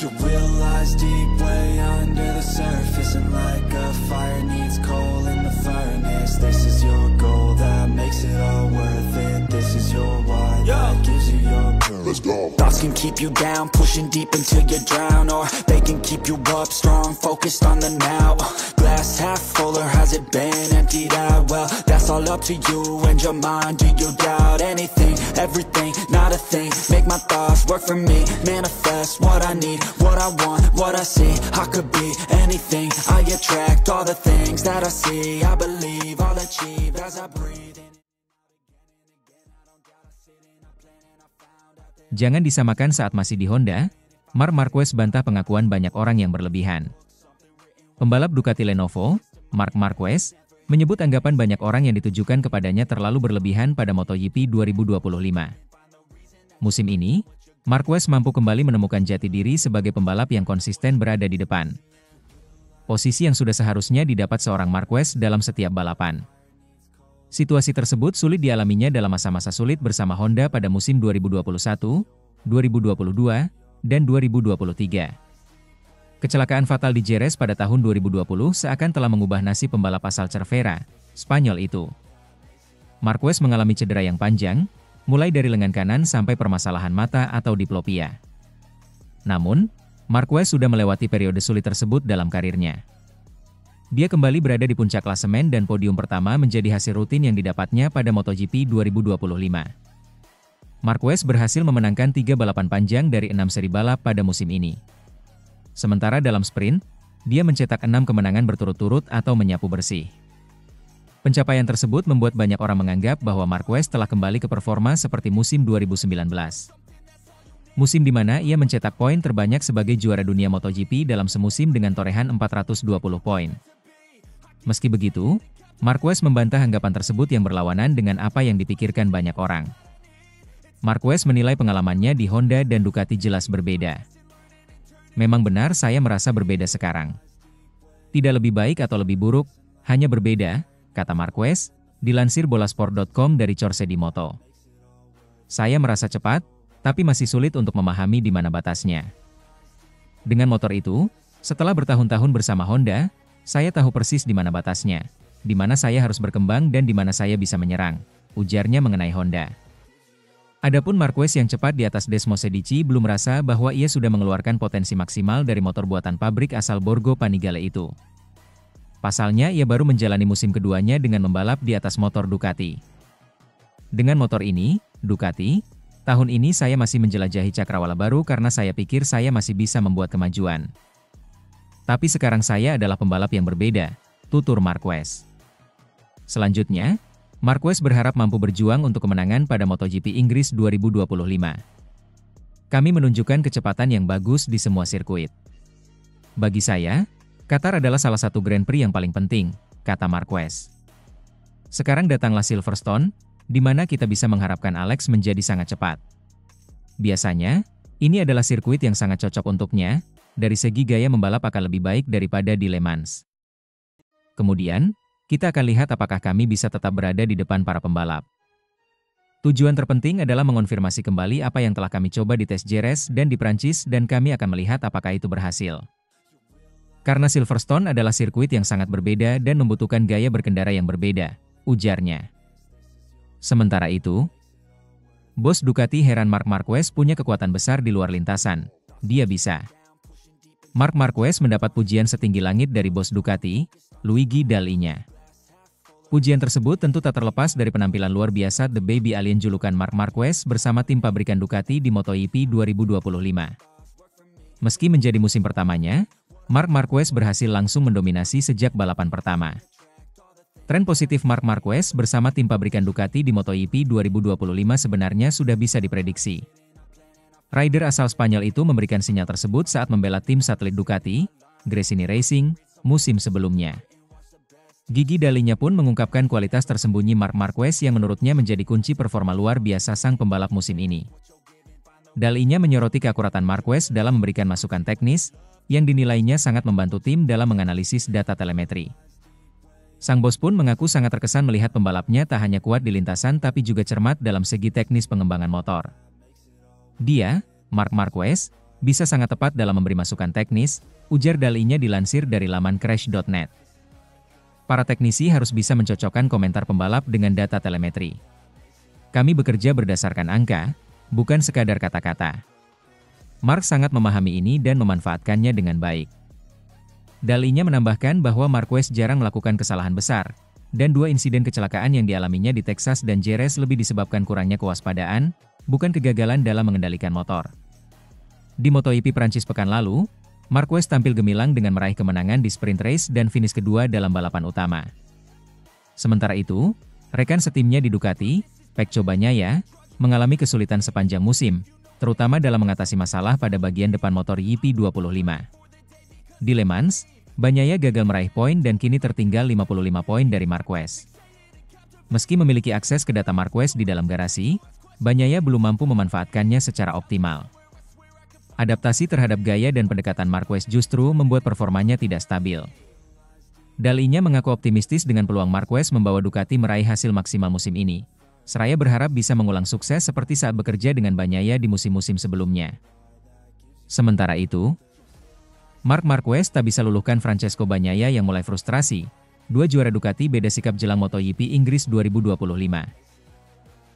You realize deep way under the surface, and like a fire needs coal in the furnace. This is your goal that makes it all worth it. This is your why that gives you your purpose. Let's go. Thoughts can keep you down, pushing deep until you drown, or they can keep you up strong, focused on the now. Glass half full, or has it been emptied out? Well, that's all up to you and your mind. Do you doubt anything, everything, not a thing? Make my thoughts work for me, manifest what I need, what I want, what I see. I could be anything, I attract all the things that I see. I believe I'll achieve as I breathe in. Jangan disamakan saat masih di Honda. Marc Marquez bantah pengakuan banyak orang yang berlebihan. Pembalap Ducati Lenovo, Marc Marquez, menyebut anggapan banyak orang yang ditujukan kepadanya terlalu berlebihan pada MotoGP 2025. Musim ini, Marquez mampu kembali menemukan jati diri sebagai pembalap yang konsisten berada di depan. Posisi yang sudah seharusnya didapat seorang Marquez dalam setiap balapan. Situasi tersebut sulit dialaminya dalam masa-masa sulit bersama Honda pada musim 2021, 2022, dan 2023. Kecelakaan fatal di Jerez pada tahun 2020 seakan telah mengubah nasib pembalap asal Cervera, Spanyol itu. Marquez mengalami cedera yang panjang, mulai dari lengan kanan sampai permasalahan mata atau diplopia. Namun, Marquez sudah melewati periode sulit tersebut dalam karirnya. Dia kembali berada di puncak klasemen dan podium pertama menjadi hasil rutin yang didapatnya pada MotoGP 2025. Marquez berhasil memenangkan 3 balapan panjang dari 6 seri balap pada musim ini. Sementara dalam sprint, dia mencetak 6 kemenangan berturut-turut atau menyapu bersih. Pencapaian tersebut membuat banyak orang menganggap bahwa Marquez telah kembali ke performa seperti musim 2019. Musim di mana ia mencetak poin terbanyak sebagai juara dunia MotoGP dalam semusim dengan torehan 420 poin. Meski begitu, Marquez membantah anggapan tersebut yang berlawanan dengan apa yang dipikirkan banyak orang. Marquez menilai pengalamannya di Honda dan Ducati jelas berbeda. Memang benar saya merasa berbeda sekarang. Tidak lebih baik atau lebih buruk, hanya berbeda, kata Marquez, dilansir bolasport.com dari Corse di Moto. Saya merasa cepat, tapi masih sulit untuk memahami di mana batasnya. Dengan motor itu, setelah bertahun-tahun bersama Honda, saya tahu persis di mana batasnya, di mana saya harus berkembang dan di mana saya bisa menyerang, ujarnya mengenai Honda. Adapun Marquez yang cepat di atas Desmosedici belum merasa bahwa ia sudah mengeluarkan potensi maksimal dari motor buatan pabrik asal Borgo Panigale itu. Pasalnya ia baru menjalani musim keduanya dengan membalap di atas motor Ducati. Dengan motor ini, Ducati, tahun ini saya masih menjelajahi cakrawala baru karena saya pikir saya masih bisa membuat kemajuan. Tapi sekarang saya adalah pembalap yang berbeda, tutur Marquez. Selanjutnya, Marquez berharap mampu berjuang untuk kemenangan pada MotoGP Inggris 2025. Kami menunjukkan kecepatan yang bagus di semua sirkuit. Bagi saya, Qatar adalah salah satu Grand Prix yang paling penting, kata Marquez. Sekarang datanglah Silverstone, di mana kita bisa mengharapkan Alex menjadi sangat cepat. Biasanya, ini adalah sirkuit yang sangat cocok untuknya, dari segi gaya membalap akan lebih baik daripada di Le Mans. Kemudian, kita akan lihat apakah kami bisa tetap berada di depan para pembalap. Tujuan terpenting adalah mengonfirmasi kembali apa yang telah kami coba di tes Jerez dan di Prancis dan kami akan melihat apakah itu berhasil. Karena Silverstone adalah sirkuit yang sangat berbeda dan membutuhkan gaya berkendara yang berbeda, ujarnya. Sementara itu, bos Ducati heran Marc Marquez punya kekuatan besar di luar lintasan, dia bisa. Marc Marquez mendapat pujian setinggi langit dari bos Ducati, Luigi Dall'Igna. Pujian tersebut tentu tak terlepas dari penampilan luar biasa The Baby Alien julukan Marc Marquez bersama tim pabrikan Ducati di MotoGP 2025. Meski menjadi musim pertamanya, Marc Marquez berhasil langsung mendominasi sejak balapan pertama. Tren positif Marc Marquez bersama tim pabrikan Ducati di MotoGP 2025 sebenarnya sudah bisa diprediksi. Rider asal Spanyol itu memberikan sinyal tersebut saat membela tim satelit Ducati, Gresini Racing, musim sebelumnya. Gigi Dall'Igna pun mengungkapkan kualitas tersembunyi Marc Marquez yang menurutnya menjadi kunci performa luar biasa sang pembalap musim ini. Dall'Igna menyoroti keakuratan Marquez dalam memberikan masukan teknis, yang dinilainya sangat membantu tim dalam menganalisis data telemetri. Sang bos pun mengaku sangat terkesan melihat pembalapnya tak hanya kuat di lintasan tapi juga cermat dalam segi teknis pengembangan motor. Dia, Marc Marquez, bisa sangat tepat dalam memberi masukan teknis, ujar dalinya dilansir dari laman crash.net. Para teknisi harus bisa mencocokkan komentar pembalap dengan data telemetri. Kami bekerja berdasarkan angka, bukan sekadar kata-kata. Mark sangat memahami ini dan memanfaatkannya dengan baik. Dalinya menambahkan bahwa Marquez jarang melakukan kesalahan besar, dan 2 insiden kecelakaan yang dialaminya di Texas dan Jerez lebih disebabkan kurangnya kewaspadaan, bukan kegagalan dalam mengendalikan motor. Di MotoGP Prancis pekan lalu, Marquez tampil gemilang dengan meraih kemenangan di sprint race dan finish kedua dalam balapan utama. Sementara itu, rekan setimnya di Ducati, Pecco Bagnaia, mengalami kesulitan sepanjang musim, terutama dalam mengatasi masalah pada bagian depan motor YP25. Di Le Mans, Bagnaia gagal meraih poin dan kini tertinggal 55 poin dari Marquez. Meski memiliki akses ke data Marquez di dalam garasi, Bagnaia belum mampu memanfaatkannya secara optimal. Adaptasi terhadap gaya dan pendekatan Marquez justru membuat performanya tidak stabil. Dalinya mengaku optimistis dengan peluang Marquez membawa Ducati meraih hasil maksimal musim ini. Seraya berharap bisa mengulang sukses seperti saat bekerja dengan Bagnaia di musim-musim sebelumnya. Sementara itu, Marc Marquez tak bisa luluhkan Francesco Bagnaia yang mulai frustrasi. 2 juara Ducati beda sikap jelang MotoGP Inggris 2025.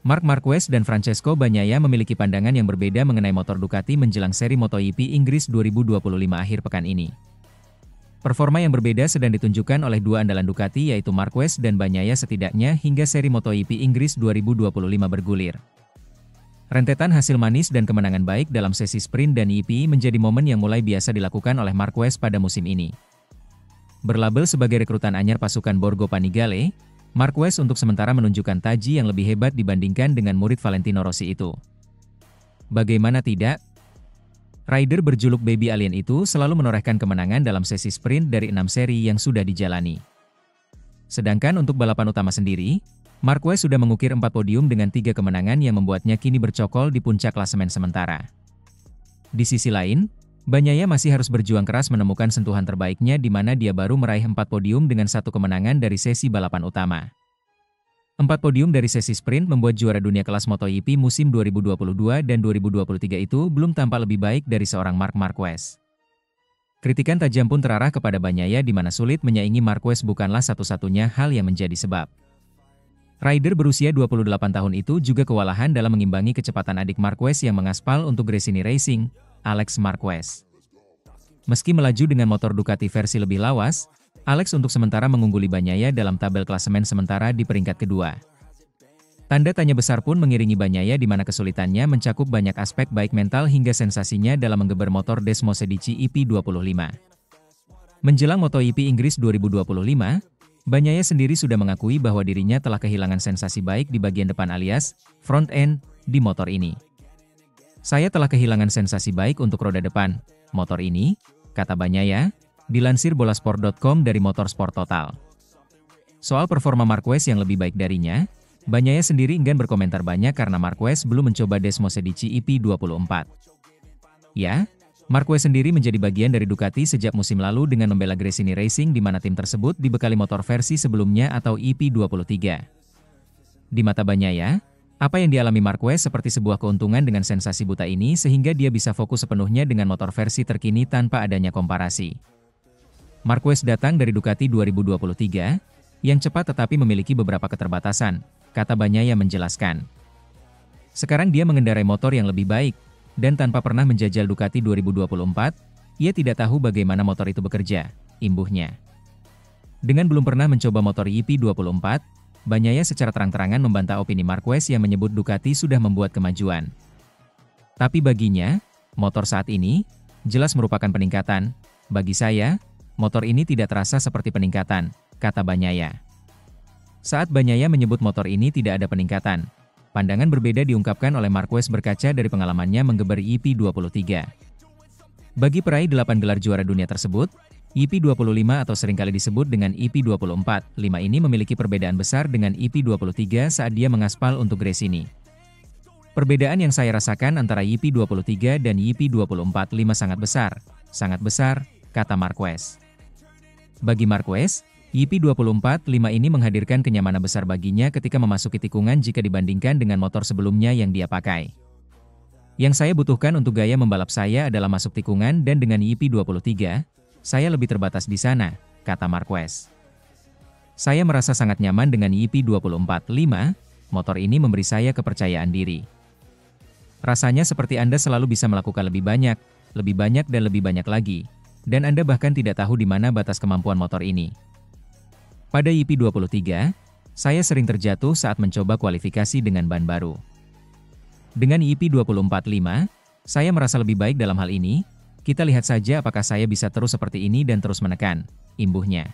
Marc Marquez dan Francesco Bagnaia memiliki pandangan yang berbeda mengenai motor Ducati menjelang seri MotoGP Inggris 2025 akhir pekan ini. Performa yang berbeda sedang ditunjukkan oleh 2 andalan Ducati yaitu Marquez dan Bagnaia setidaknya hingga seri MotoGP Inggris 2025 bergulir. Rentetan hasil manis dan kemenangan baik dalam sesi sprint dan YP menjadi momen yang mulai biasa dilakukan oleh Marquez pada musim ini. Berlabel sebagai rekrutan anyar pasukan Borgo Panigale, Marquez untuk sementara menunjukkan taji yang lebih hebat dibandingkan dengan murid Valentino Rossi itu. Bagaimana tidak? Rider berjuluk Baby Alien itu selalu menorehkan kemenangan dalam sesi sprint dari 6 seri yang sudah dijalani. Sedangkan untuk balapan utama sendiri, Marquez sudah mengukir 4 podium dengan 3 kemenangan yang membuatnya kini bercokol di puncak klasemen sementara. Di sisi lain, Bagnaia masih harus berjuang keras menemukan sentuhan terbaiknya di mana dia baru meraih 4 podium dengan 1 kemenangan dari sesi balapan utama. 4 podium dari sesi sprint membuat juara dunia kelas MotoGP musim 2022 dan 2023 itu belum tampak lebih baik dari seorang Marc Marquez. Kritikan tajam pun terarah kepada Bagnaia di mana sulit menyaingi Marquez bukanlah satu-satunya hal yang menjadi sebab. Rider berusia 28 tahun itu juga kewalahan dalam mengimbangi kecepatan adik Marquez yang mengaspal untuk Gresini Racing, Alex Marquez. Meski melaju dengan motor Ducati versi lebih lawas, Alex untuk sementara mengungguli Bagnaia dalam tabel klasemen sementara di peringkat kedua. Tanda tanya besar pun mengiringi Bagnaia di mana kesulitannya mencakup banyak aspek baik mental hingga sensasinya dalam menggeber motor Desmosedici EP25. Menjelang MotoGP Inggris 2025, Bagnaia sendiri sudah mengakui bahwa dirinya telah kehilangan sensasi baik di bagian depan alias front end di motor ini. Saya telah kehilangan sensasi baik untuk roda depan motor ini, kata Bagnaia, dilansir bolasport.com dari Motorsport Total. Soal performa Marquez yang lebih baik darinya, Bagnaia sendiri enggan berkomentar banyak karena Marquez belum mencoba Desmosedici EP24. Ya, Marquez sendiri menjadi bagian dari Ducati sejak musim lalu dengan membela Gresini Racing di mana tim tersebut dibekali motor versi sebelumnya atau EP23. Di mata Bagnaia, apa yang dialami Marquez seperti sebuah keuntungan dengan sensasi buta ini sehingga dia bisa fokus sepenuhnya dengan motor versi terkini tanpa adanya komparasi. Marquez datang dari Ducati 2023, yang cepat tetapi memiliki beberapa keterbatasan, kata Bagnaia menjelaskan. Sekarang dia mengendarai motor yang lebih baik, dan tanpa pernah menjajal Ducati 2024, ia tidak tahu bagaimana motor itu bekerja, imbuhnya. Dengan belum pernah mencoba motor YP24, Bagnaia secara terang-terangan membantah opini Marquez yang menyebut Ducati sudah membuat kemajuan. Tapi baginya, motor saat ini, jelas merupakan peningkatan. Bagi saya, motor ini tidak terasa seperti peningkatan, kata Bagnaia. Saat Bagnaia menyebut motor ini tidak ada peningkatan, pandangan berbeda diungkapkan oleh Marquez berkaca dari pengalamannya menggeber YP23. Bagi peraih 8 gelar juara dunia tersebut, YP25 atau seringkali disebut dengan YP24, 5 ini memiliki perbedaan besar dengan YP23 saat dia mengaspal untuk Gresini. Perbedaan yang saya rasakan antara YP23 dan YP24 sangat besar, kata Marquez. Bagi Marquez, YP24 ini menghadirkan kenyamanan besar baginya ketika memasuki tikungan jika dibandingkan dengan motor sebelumnya yang dia pakai. Yang saya butuhkan untuk gaya membalap saya adalah masuk tikungan dan dengan YP23, saya lebih terbatas di sana, kata Marquez. Saya merasa sangat nyaman dengan YP24.5, motor ini memberi saya kepercayaan diri. Rasanya seperti Anda selalu bisa melakukan lebih banyak dan lebih banyak lagi, dan Anda bahkan tidak tahu di mana batas kemampuan motor ini. Pada YP23, saya sering terjatuh saat mencoba kualifikasi dengan ban baru. Dengan YP24.5, saya merasa lebih baik dalam hal ini. Kita lihat saja apakah saya bisa terus seperti ini dan terus menekan, imbuhnya.